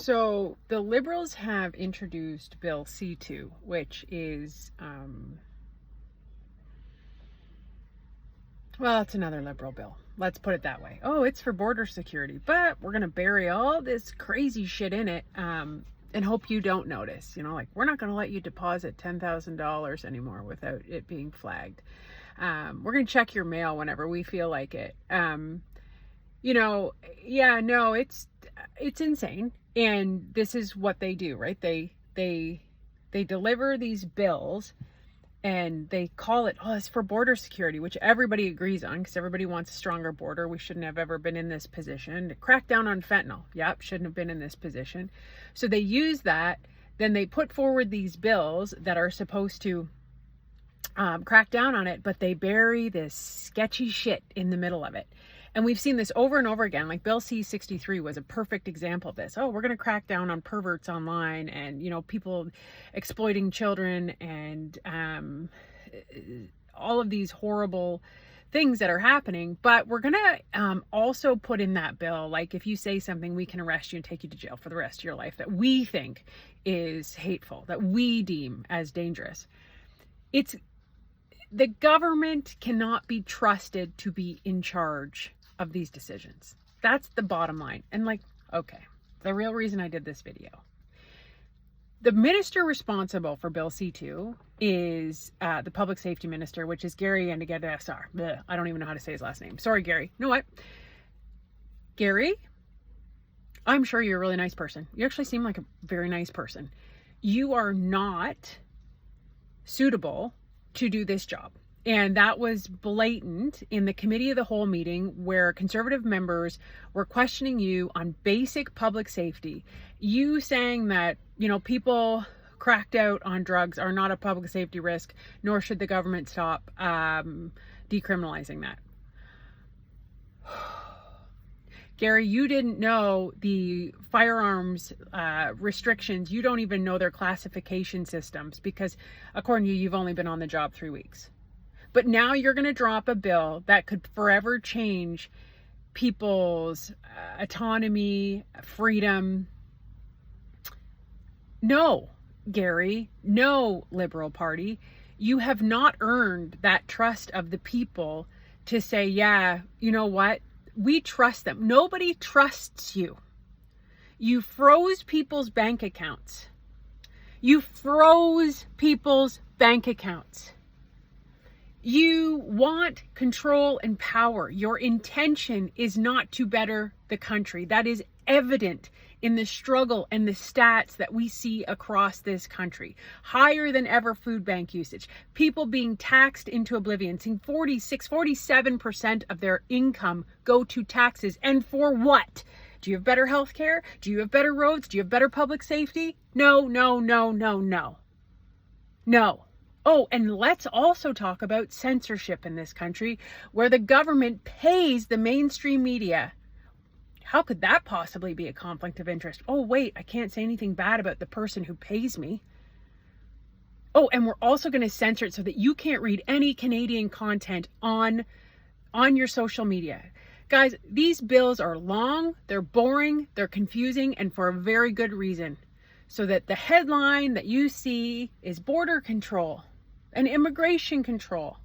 So the Liberals have introduced Bill C2, which is, well, it's another Liberal bill. Let's put it that way. Oh, it's for border security, but we're going to bury all this crazy shit in it and hope you don't notice. You know, like, we're not going to let you deposit $10,000 anymore without it being flagged. We're going to check your mail whenever we feel like it. You know, yeah, no, it's insane. And this is what they do, right? They deliver these bills and they call it, oh, it's for border security, which everybody agrees on because everybody wants a stronger border. We shouldn't have ever been in this position. To crack down on fentanyl. Yep, shouldn't have been in this position. So they use that. Then they put forward these bills that are supposed to crack down on it, but they bury this sketchy shit in the middle of it. And we've seen this over and over again. Like Bill C-63 was a perfect example of this. Oh, we're going to crack down on perverts online and, you know, people exploiting children and all of these horrible things that are happening. But we're going to also put in that bill, like, if you say something, we can arrest you and take you to jail for the rest of your life that we think is hateful, that we deem as dangerous. The government cannot be trusted to be in charge of these decisions. That's the bottom line. And like, okay, the real reason I did this video. The minister responsible for Bill C2 is the public safety minister, which is Gary Andigadasar. I don't even know how to say his last name. Sorry, Gary. You know what? Gary, I'm sure you're a really nice person. You actually seem like a very nice person. You are not suitable to do this job. And that was blatant in the committee of the whole meeting where conservative members were questioning you on basic public safety. You saying that, you know, people cracked out on drugs are not a public safety risk, nor should the government stop decriminalizing that. Gary, you didn't know the firearms restrictions. You don't even know their classification systems because, according to you, you've only been on the job 3 weeks. But now you're going to drop a bill that could forever change people's autonomy, freedom. No, Gary, no, Liberal Party. You have not earned that trust of the people to say, yeah, you know what? We trust them. Nobody trusts you. You froze people's bank accounts. You froze people's bank accounts. You want control and power. Your intention is not to better the country. That is evident in the struggle and the stats that we see across this country. Higher than ever food bank usage. People being taxed into oblivion. Seeing 47% of their income go to taxes. And for what? Do you have better health care? Do you have better roads? Do you have better public safety? No, no, no, no, no. No. Oh, and let's also talk about censorship in this country where the government pays the mainstream media. How could that possibly be a conflict of interest? Oh, wait, I can't say anything bad about the person who pays me. Oh, and we're also going to censor it so that you can't read any Canadian content on your social media. Guys, these bills are long, they're boring, they're confusing, and for a very good reason. So that the headline that you see is border control and immigration control.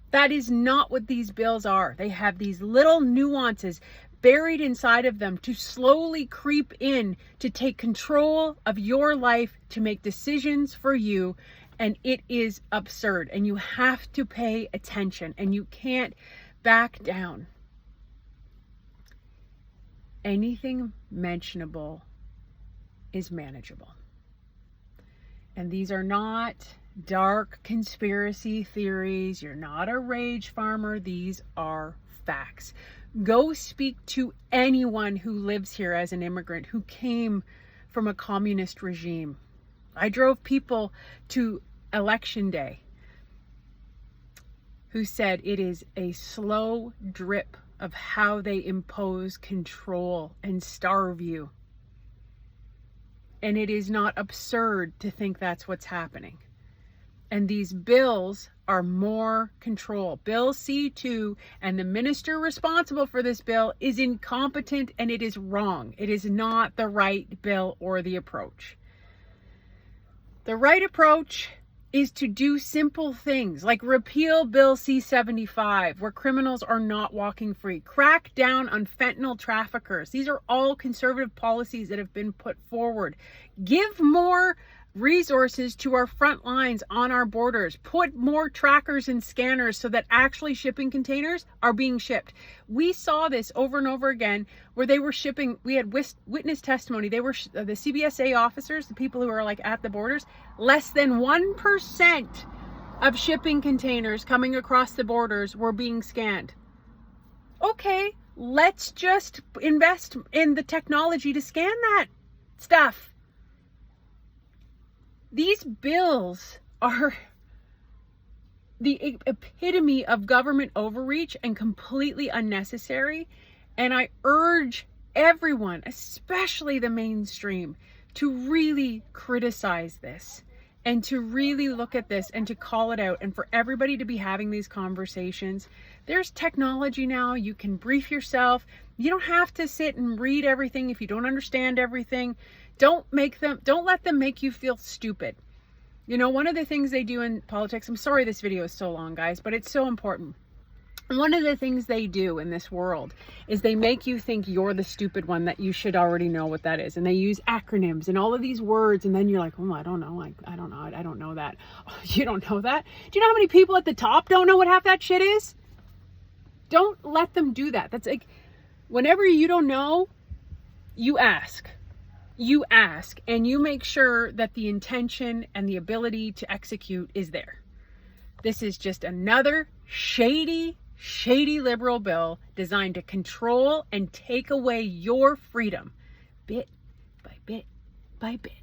That is not what these bills are. They have these little nuances buried inside of them to slowly creep in to take control of your life, to make decisions for you. And it is absurd. And you have to pay attention and you can't back down. Anything mentionable is manageable. And these are not dark conspiracy theories. You're not a rage farmer. These are facts. Go speak to anyone who lives here as an immigrant who came from a communist regime. I drove people to Election Day who said it is a slow drip of how they impose control and starve you. And it is not absurd to think that's what's happening. And these bills are more control. Bill C2 and the minister responsible for this bill is incompetent, and it is wrong. It is not the right bill or the approach. The right approach is to do simple things like repeal Bill C-75, where criminals are not walking free. Crack down on fentanyl traffickers. These are all conservative policies that have been put forward. Give more resources to our front lines on our borders. Put more trackers and scanners so that actually shipping containers are being shipped. We saw this over and over again where they were shipping. We had witness testimony. They were the CBSA officers, the people who are like at the borders, less than 1% of shipping containers coming across the borders were being scanned. Okay, let's just invest in the technology to scan that stuff. These bills are the epitome of government overreach and completely unnecessary. And I urge everyone, especially the mainstream, to really criticize this and to really look at this and to call it out, and for everybody to be having these conversations. There's technology now. You can brief yourself. You don't have to sit and read everything if you don't understand everything. Don't let them make you feel stupid. You know, one of the things they do in politics, I'm sorry this video is so long, guys, but it's so important. One of the things they do in this world is they make you think you're the stupid one, that you should already know what that is. And they use acronyms and all of these words. And then you're like, oh, I don't know. I don't know that. Oh, you don't know that? Do you know how many people at the top don't know what half that shit is? Don't let them do that. That's like, whenever you don't know, you ask. You ask, and you make sure that the intention and the ability to execute is there. This is just another shady liberal bill designed to control and take away your freedom bit by bit by bit.